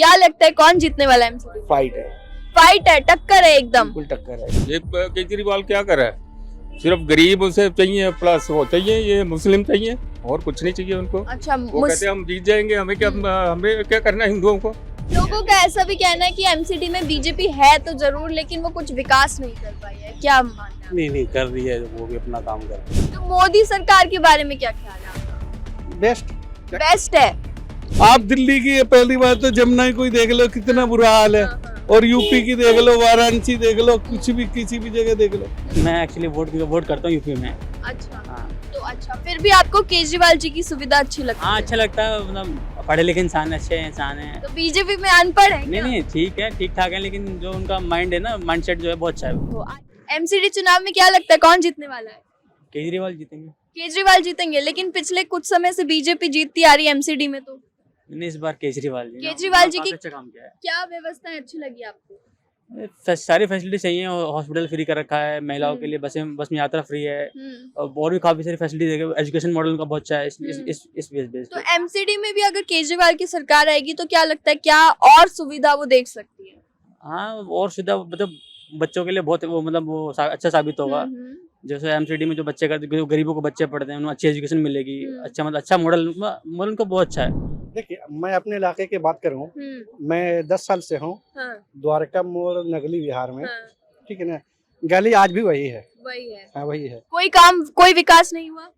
क्या लगता है कौन जीतने वाला है एमसीडी? फाइट है, फाइट है, टक्कर है एकदम। बिल्कुल टक्कर है। ये केजरीवाल क्या करे, सिर्फ गरीब उसे चाहिए, प्लस वो चाहिए, ये मुस्लिम चाहिए, और कुछ नहीं चाहिए उनको। अच्छा, वो कहते हैं हम जीत जाएंगे, हमें क्या करना है हिंदुओं को। लोगों का ऐसा भी कहना है कि एमसीडी में बीजेपी है तो जरूर, लेकिन वो कुछ विकास नहीं कर पाई है। क्या मानना है? नहीं कर रही है, वो भी अपना काम कर रही है। तो मोदी सरकार के बारे में क्या ख्याल है आपका? बेस्ट। बेस्ट है। आप दिल्ली की पहली बात तो जमुना ही कोई देख लो कितना बुरा हाल है, हाँ। और यूपी की देख लो, वाराणसी देख लो, कुछ भी किसी भी जगह देख लो। मैं एक्चुअली वोट करता हूँ यूपी में। अच्छा, हाँ। तो अच्छा, फिर भी आपको केजरीवाल जी की सुविधा अच्छी लगती हाँ है? अच्छा लगता है, मतलब पढ़े लिखे इंसान, अच्छे इंसान है। तो बीजेपी में अनपढ़ है क्या? नहीं ठीक है, ठीक ठाक है, लेकिन जो उनका माइंड है ना, माइंडसेट जो है बहुत अच्छा है। एमसीडी चुनाव में क्या लगता है कौन जीतने वाला है? केजरीवाल जीतेंगे। केजरीवाल जीतेंगे, लेकिन पिछले कुछ समय से बीजेपी जीतती आ रही है एमसीडी में। तो नहीं, इस बार केजरीवाल जी केजरीवाल जी की अच्छा काम किया है। क्या व्यवस्थाएं अच्छी लगी आपको? सारी फैसिलिटी चाहिए, हॉस्पिटल फ्री कर रखा है, महिलाओं के लिए बस में यात्रा फ्री है, और भी काफी सारी फैसिलिटी देगा। एजुकेशन मॉडल उनका बहुत अच्छा है इस बेस तो एमसीडी में भी अगर केजरीवाल की सरकार आएगी तो क्या लगता है क्या और सुविधा वो देख सकती है? हाँ, और सीधा मतलब बच्चों के लिए बहुत वो मतलब वो अच्छा साबित होगा। जैसे एमसीडी में जो बच्चे करते, जो गरीबों को बच्चे पढ़ते हैं, उन्हें अच्छी एजुकेशन मिलेगी। अच्छा मतलब अच्छा मॉडल उनका बहुत अच्छा है। देखिए, मैं अपने इलाके की बात करूं, मैं 10 साल से हूं द्वारका मोड़ नगली बिहार में। ठीक है ना, गली आज भी वही है। वही है। हाँ, वही है। कोई विकास नहीं हुआ?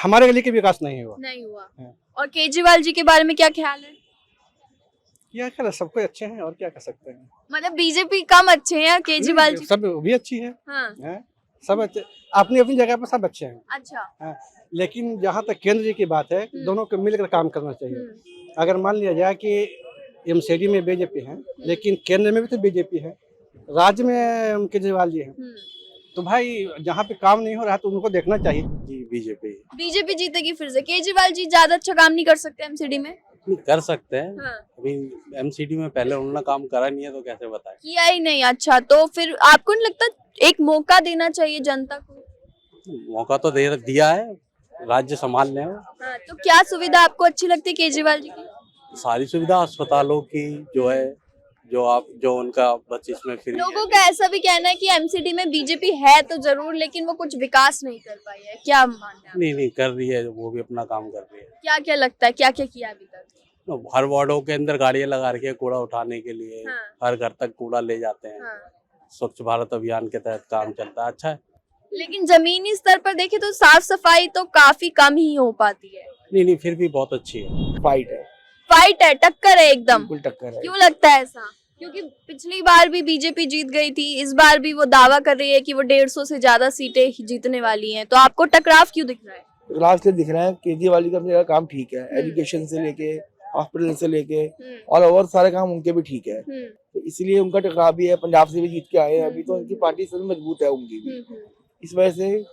हमारे गली के विकास नहीं हुआ। नहीं हुआ। हाँ। और केजरीवाल जी के बारे में क्या ख्याल है? क्या कर, सबको अच्छे हैं और क्या कर सकते हैं। मतलब बीजेपी कम अच्छे हैं, केजरीवाल जी? सब भी अच्छी है। हाँ। सब अच्छे, अपनी अपनी जगह पर सब अच्छे हैं। अच्छा। हाँ, लेकिन जहाँ तक केंद्र जी की बात है, दोनों को मिलकर काम करना चाहिए। अगर मान लिया जाए कि एमसीडी में बीजेपी है, लेकिन केंद्र में भी तो बीजेपी है, राज्य में केजरीवाल जी हैं, तो भाई जहाँ पे काम नहीं हो रहा है तो उनको देखना चाहिए। जी बीजेपी जीतेगी फिर से। केजरीवाल जी ज्यादा अच्छा काम नहीं कर सकते एमसीडी में? कर सकते हैं। हाँ। अभी एमसीडी में पहले उन्होंने काम करा नहीं है, तो कैसे बताएं। किया ही नहीं। अच्छा, तो फिर आपको नहीं लगता एक मौका देना चाहिए जनता को? मौका तो दिया है, राज्य संभालने में। हाँ, तो क्या सुविधा आपको अच्छी लगती है केजरीवाल जी की? सारी सुविधा अस्पतालों की जो है, जो उनका बस इसमें फ्री लोगों का ऐसा भी कहना है कि एमसीडी में बीजेपी है तो जरूर, लेकिन वो कुछ विकास नहीं कर पाई है। क्या मानना है? नहीं कर रही है, वो भी अपना काम कर रही है। क्या क्या लगता है, क्या क्या किया अभी तक? हर वार्डों के अंदर गाड़ियां लगा रखी है कूड़ा उठाने के लिए। हाँ। हर घर तक कूड़ा ले जाते हैं। हाँ। स्वच्छ भारत अभियान के तहत काम चलता है, अच्छा है। लेकिन जमीनी स्तर पर देखे तो साफ सफाई तो काफी कम ही हो पाती है। नहीं फिर भी बहुत अच्छी है। फाइट है, फाइट है, टक्कर है एकदम। बिल्कुल टक्कर है। क्यों लगता है ऐसा? क्योंकि पिछली बार भी बीजेपी जीत गई थी, इस बार भी वो दावा कर रही है कि वो 150 से ज्यादा सीटें जीतने वाली हैं। तो आपको टकराव क्यों दिख रहा है? टकराव से दिख रहा है, केजरीवाल जी का अपने काम ठीक है, एजुकेशन से लेके हॉस्पिटल से लेके और सारे काम उनके भी ठीक है, तो इसलिए उनका टकराव भी है। पंजाब से भी जीत के आए हैं, अभी तो उनकी पार्टी से मजबूत है उनकी भी, इस वजह से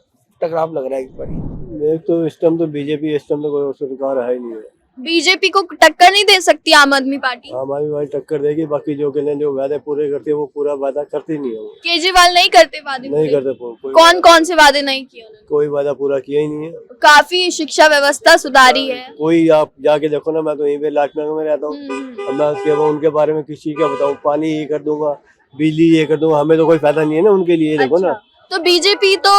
टकराव लग रहा है इस बार। एक तो इस टाइम तो बीजेपी, इस टाइम तो कोई सरकार है ही नहीं है। बीजेपी को टक्कर नहीं दे सकती आम आदमी पार्टी? हमारी वाली टक्कर देगी, बाकी जो वादे पूरे करते हैं वो पूरा वादा करते नहीं है। वो केजरीवाल नहीं करते वादे? नहीं करते। कौन कौन से वादे नहीं किए उन्होंने? कोई वादा पूरा किया ही नहीं है। काफी शिक्षा व्यवस्था सुधारी है। कोई आप जाके देखो ना, मैं तो यहीं पे लाजपत में रहता हूँ, अब मैं उसके बाद उनके बारे में किसी का बताऊँ। पानी ये कर दूंगा, बिजली ये कर दूंगा, हमें तो कोई फायदा नहीं है ना उनके लिए। देखो ना, तो बीजेपी तो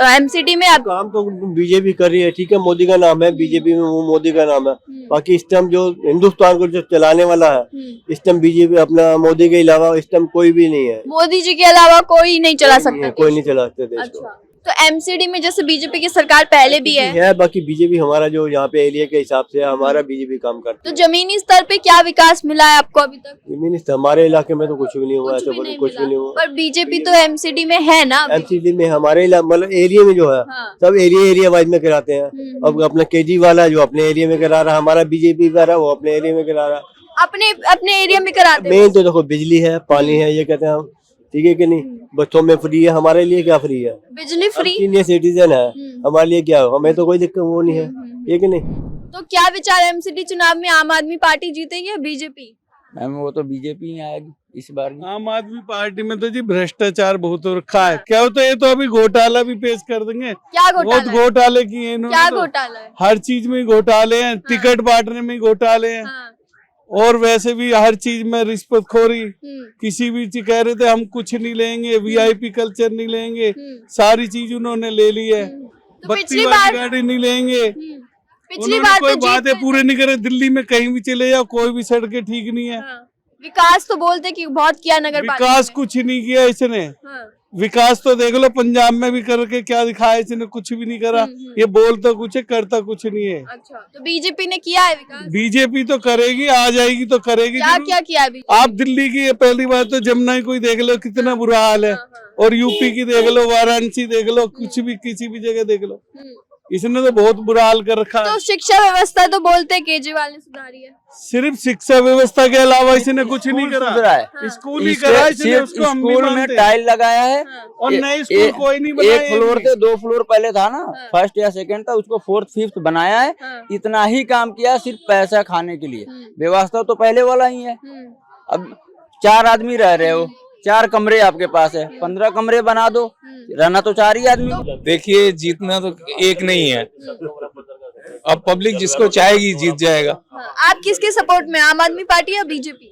एमसीडी में अब काम तो बीजेपी कर रही है, ठीक है, मोदी का नाम है बीजेपी में, वो मोदी का नाम है। बाकी इस टाइम जो हिंदुस्तान को जो चलाने वाला है, इस टाइम बीजेपी, अपना मोदी के अलावा इस टाइम कोई भी नहीं है। मोदी जी के अलावा कोई नहीं चला सकता? कोई नहीं चला सकते देश को। अच्छा, तो एमसीडी में जैसे बीजेपी की सरकार पहले भी है, बाकी बीजेपी हमारा जो यहाँ पे एरिया के हिसाब से हमारा बीजेपी काम करता है। तो जमीनी स्तर पे क्या विकास मिला है आपको अभी तक? जमीनी स्तर हमारे इलाके में तो कुछ भी नहीं हुआ, कुछ ऐसा भी नहीं कुछ भी नहीं हुआ। पर बीजेपी तो एमसीडी में है ना अभी? एमसीडी में हमारे मतलब एरिया में जो है, हाँ। सब एरिया वाइज में कराते हैं। अब अपना केजरीवाल है जो अपने एरिया में करा रहा है, हमारा बीजेपी कर रहा है वो अपने एरिया में करा रहा है। अपने एरिया में कराते हैं। मेन तो देखो बिजली है, पानी है, ये कहते हैं हम, ठीक है कि नहीं। बच्चों में फ्री है, हमारे लिए क्या फ्री है? बिजली फ्री। सीनियर सिटीजन है, हमारे लिए क्या, हमें तो कोई दिक्कत वो नहीं है, ये कि नहीं। तो क्या विचार एमसीडी चुनाव में आम आदमी पार्टी जीतेगी या बीजेपी? मैम वो तो बीजेपी ही आएगी इस बार। आम आदमी पार्टी में तो जी भ्रष्टाचार बहुत हो रखा है। क्या होता है, ये तो अभी घोटाला भी पेश कर देंगे। क्या बहुत घोटाला? घोटाले किए इन्होंने। क्या तो घोटाला है? हर चीज में घोटाले हैं, टिकट बांटने में घोटाले हैं, हाँ। और वैसे भी हर चीज में रिश्वतखोरी, किसी भी चीज कह रहे थे हम कुछ नहीं लेंगे, वीआईपी कल्चर नहीं लेंगे, सारी चीज उन्होंने ले ली है। तो बत्ती पिछली वाली बार गाड़ी नहीं लेंगे, पिछली उन्होंने बार कोई तो वादे जीत पूरे नहीं करे। दिल्ली में कहीं भी चले जाओ, कोई भी सड़कें ठीक नहीं है। हाँ। विकास तो बोलते कि बहुत किया नगर पालिका विकास ने। कुछ नहीं किया इसने। हाँ। विकास तो देख लो पंजाब में भी करके क्या दिखाया इसने, कुछ भी नहीं करा। ये बोलता कुछ है, करता कुछ नहीं है। अच्छा, तो बीजेपी ने किया है विकास? बीजेपी तो करेगी, आ जाएगी तो करेगी क्या जरूर। क्या किया अभी? आप दिल्ली की पहली बात तो जमुना ही कोई देख लो कितना बुरा हाल है, और यूपी की देख लो, वाराणसी देख लो, कुछ भी किसी भी जगह देख लो, इसने तो बहुत बुरा हाल कर रखा है। तो शिक्षा व्यवस्था तो बोलते हैं केजरीवाल ने सुधारी है। सिर्फ शिक्षा व्यवस्था के अलावा इसने कुछ नहीं करा। है स्कूल ही करा इसने, सिर्फ उसको हम भी स्कूल में मानते हैं। टाइल लगाया है। और नए स्कूल कोई नहीं बनाया। एक फ्लोर से 2 फ्लोर पहले था ना, फर्स्ट या सेकंड था, उसको 4th 5th बनाया है। इतना ही काम किया सिर्फ पैसा खाने के लिए। व्यवस्था तो पहले वाला ही है। अब 4 आदमी रह रहे हो, 4 कमरे आपके पास है, 15 कमरे बना दो, रहना तो 4 ही आदमी। देखिए जीतना तो एक नहीं है, अब पब्लिक जिसको चाहेगी जीत जाएगा। आप किसके सपोर्ट में, आम आदमी पार्टी या बीजेपी?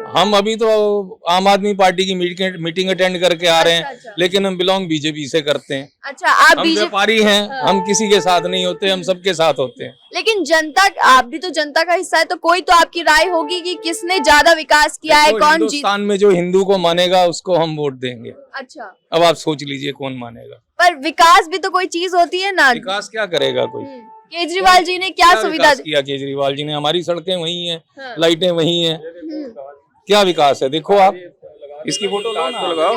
हम अभी तो आम आदमी पार्टी की मीटिंग अटेंड करके आ रहे हैं, लेकिन हम बिलोंग बीजेपी से करते हैं। अच्छा, आप हम बीजेपी, व्यापारी हैं, हम किसी के साथ नहीं होते, हम सबके साथ होते हैं। लेकिन जनता, आप भी तो जनता का हिस्सा है, तो कोई तो आपकी राय होगी कि किसने ज्यादा विकास किया है, देखो, कौन जीत। हिंदुस्तान में जो हिंदू को मानेगा उसको हम वोट देंगे। अच्छा, अब आप सोच लीजिए कौन मानेगा। पर विकास भी तो कोई चीज होती है ना। विकास क्या करेगा कोई? केजरीवाल जी ने क्या सुविधा विकास किया केजरीवाल जी ने? हमारी सड़कें वही हैं, हाँ। लाइटें वही हैं, क्या विकास है? देखो आप इसकी फोटो लगाओ,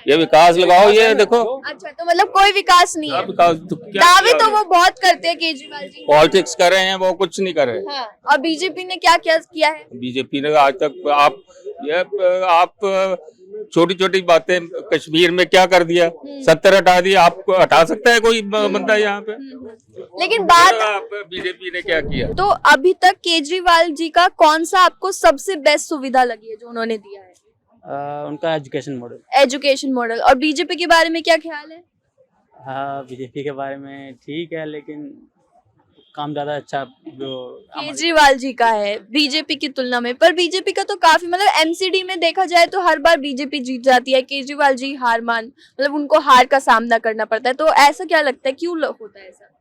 ये विकास लगाओ, ये देखो। अच्छा, तो मतलब कोई विकास नहीं है। विकास तो क्या दावे तो वो बहुत करते हैं केजरीवाल जी। पॉलिटिक्स कर रहे हैं, वो कुछ नहीं कर रहे। हाँ। और बीजेपी ने क्या क्या किया है? बीजेपी ने आज तक आप छोटी छोटी बातें, कश्मीर में क्या कर दिया, 70 हटा दिया। आपको हटा सकता है कोई बंदा यहाँ पे? लेकिन बात, आप बीजेपी ने क्या किया? तो अभी तक केजरीवाल जी का कौन सा आपको सबसे बेस्ट सुविधा लगी है जो उन्होंने दिया है? उनका एजुकेशन मॉडल। Education model. और बीजेपी के बारे में क्या ख्याल है? हाँ, बीजेपी के बारे में ठीक है, लेकिन काम ज्यादा अच्छा जो केजरीवाल जी का है बीजेपी की तुलना में। पर बीजेपी का तो काफी, मतलब एमसीडी में देखा जाए तो हर बार बीजेपी जीत जाती है, केजरीवाल जी हार मान, मतलब उनको हार का सामना करना पड़ता है। तो ऐसा क्या लगता है, क्यों होता है ऐसा?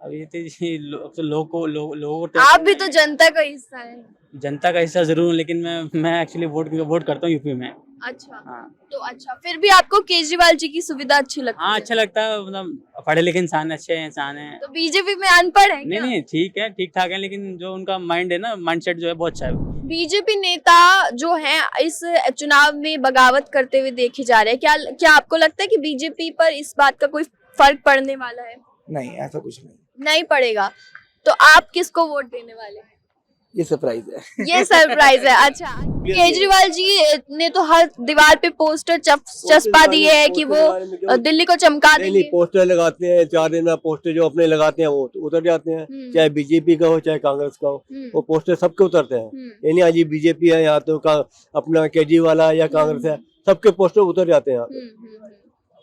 अब ये तो लोगों को आप भी तो जनता का हिस्सा है। जनता का हिस्सा जरूर हूँ, लेकिन मैं एक्चुअली वोट करता हूँ यूपी में। अच्छा। हाँ। तो अच्छा, फिर भी आपको केजरीवाल जी की सुविधा अच्छी लगती हाँ, है? अच्छा लगता है, मतलब पढ़े लिखे इंसान, अच्छे इंसान है। तो बीजेपी में अनपढ़ है नहीं क्या? नहीं, ठीक है, ठीक ठाक है, लेकिन जो उनका माइंड है ना, माइंडसेट जो है बहुत अच्छा है। बीजेपी नेता जो हैं इस चुनाव में बगावत करते हुए देखे जा रहे हैं। क्या आपको लगता है कि बीजेपी पर इस बात का कोई फर्क पड़ने वाला है? नहीं, ऐसा कुछ नहीं पड़ेगा। तो आप किसको वोट देने वाले हैं? ये सरप्राइज है। ये सरप्राइज है। अच्छा, केजरीवाल जी ने तो हर दीवार पे पोस्टर चस्पा दिए है कि वो दिल्ली को चमका नहीं देंगे। पोस्टर लगाते हैं, 4 दिन में पोस्टर जो अपने लगाते हैं वो उतर जाते हैं, चाहे बीजेपी का हो चाहे कांग्रेस का हो, वो पोस्टर सबके उतरते हैं। ये नहीं आज ये बीजेपी है यहाँ तो अपना केजरीवाल है या कांग्रेस है, सबके पोस्टर उतर जाते हैं यहाँ पे।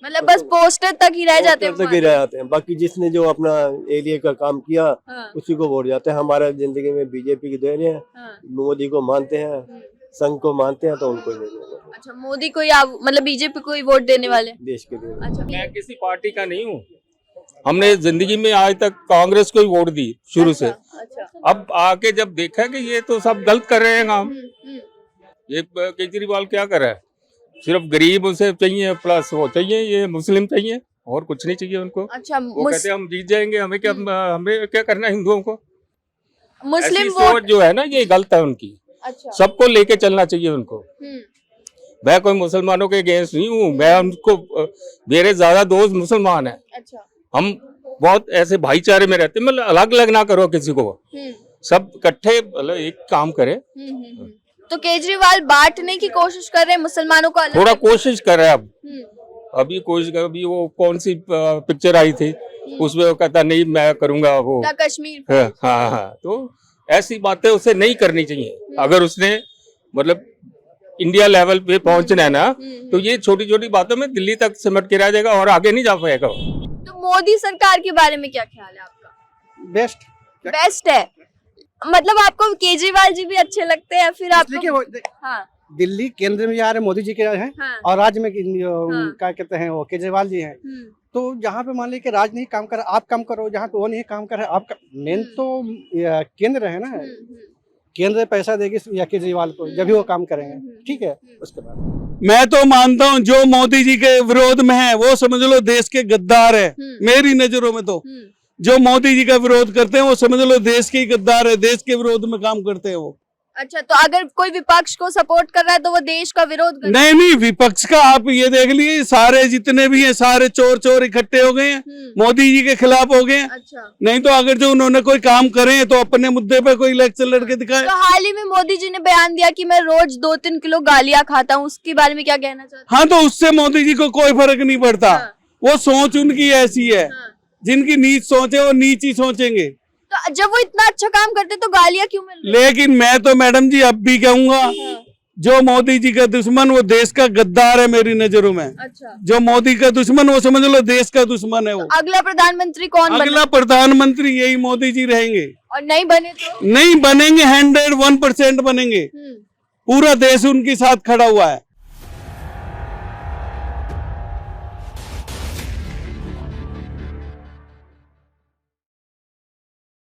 मतलब बस पोस्टर तक ही रह जाते हैं। पोस्टर तक ही रह जाते हैं, बाकी जिसने जो अपना एरिया का काम किया हाँ। उसी को वोट जाते हैं। हमारा जिंदगी में बीजेपी की देन है, हाँ। मोदी को मानते हैं, संघ को मानते हैं, तो उनको ही देंगे। अच्छा, मोदी को या मतलब बीजेपी को ही वोट देने वाले? देश के लिए। अच्छा, मैं किसी पार्टी का नहीं हूँ। हमने जिंदगी में आज तक कांग्रेस को ही वोट दी शुरू से। अच्छा। अब आके जब देखा कि ये तो सब गलत कर रहे हैं काम, ये केजरीवाल क्या कर रहा है? सिर्फ गरीब उसे चाहिए, प्लस वो चाहिए, ये मुस्लिम चाहिए, और कुछ नहीं चाहिए उनको। अच्छा, वो कहते हैं हम जीत जाएंगे, हमें क्या करना है हिंदुओं को? मुस्लिम ऐसी वोट सोच जो है ना, ये गलत है उनकी। अच्छा। सबको लेके चलना चाहिए उनको। मैं कोई मुसलमानों के अगेंस्ट नहीं हूँ, मैं उनको, मेरे ज्यादा दोस्त मुसलमान हैं। अच्छा। हम बहुत ऐसे भाईचारे में रहते हैं, मतलब अलग अलग ना करो किसी को, सब इकट्ठे मतलब एक काम करे। तो केजरीवाल बांटने की कोशिश कर रहे हैं मुसलमानों को अलग। थोड़ा कोशिश कर रहा है अभी कोशिश कर। अभी वो कौन सी पिक्चर आई थी, उसमें वो कहता नहीं मैं करूंगा वो कश्मीर। हाँ, तो ऐसी बातें उसे नहीं करनी चाहिए। अगर उसने मतलब इंडिया लेवल पे पहुंचना है ना, तो ये छोटी छोटी बातों में दिल्ली तक सिमट के रह जाएगा और आगे नहीं जा पाएगा। तो मोदी सरकार के बारे में क्या ख्याल है आपका? बेस्ट बेस्ट है। मतलब आपको केजरीवाल जी भी अच्छे लगते हैं फिर देखिए आपको? हाँ दिल्ली केंद्र में जा रहे मोदी जी के हैं हाँ और राज्य में हाँ। क्या कहते हैं वो केजरीवाल जी हैं। तो जहाँ पे मान लीजिए कि राज नहीं काम कर रहा आप काम करो, जहाँ पे वो नहीं काम कर रहा आप मेन तो केंद्र है ना, केंद्र पैसा देगी या केजरीवाल को जब भी वो काम करेंगे, ठीक है। उसके बाद मैं तो मानता हूँ जो मोदी जी के विरोध में है वो समझ लो देश के गद्दार है। मेरी नजरों में तो जो मोदी जी का विरोध करते हैं वो समझ लो देश के ही गद्दार है, देश के विरोध में काम करते हैं वो। अच्छा, तो अगर कोई विपक्ष को सपोर्ट कर रहा है तो वो देश का विरोध कर नहीं नहीं, विपक्ष का आप ये देख लीजिए सारे जितने भी हैं सारे चोर इकट्ठे हो गए हैं, मोदी जी के खिलाफ हो गए हैं। अच्छा, नहीं तो अगर जो उन्होंने कोई काम करे तो अपने मुद्दे पे कोई इलेक्शन लड़के दिखाए। तो हाल ही में मोदी जी ने बयान दिया कि मैं रोज 2-3 किलो गालियां खाता हूँ, उसके बारे में क्या कहना चाहते हैं? हाँ, तो उससे मोदी जी को कोई फर्क नहीं पड़ता। हाँ। वो सोच उनकी ऐसी है, हाँ। जिनकी नीच सोच है वो नीच ही सोचेंगे। तो जब वो इतना अच्छा काम करते तो गालियां क्यों मिल रही? लेकिन मैं तो मैडम जी अब भी कहूंगा जो मोदी जी का दुश्मन वो देश का गद्दार है मेरी नजरों में। अच्छा, जो मोदी का दुश्मन वो समझ लो देश का दुश्मन है वो। अगला प्रधानमंत्री कौन अगला प्रधानमंत्री यही मोदी जी रहेंगे। और नहीं बने तो? नहीं बनेंगे, 101% बनेंगे। पूरा देश उनके साथ खड़ा हुआ है।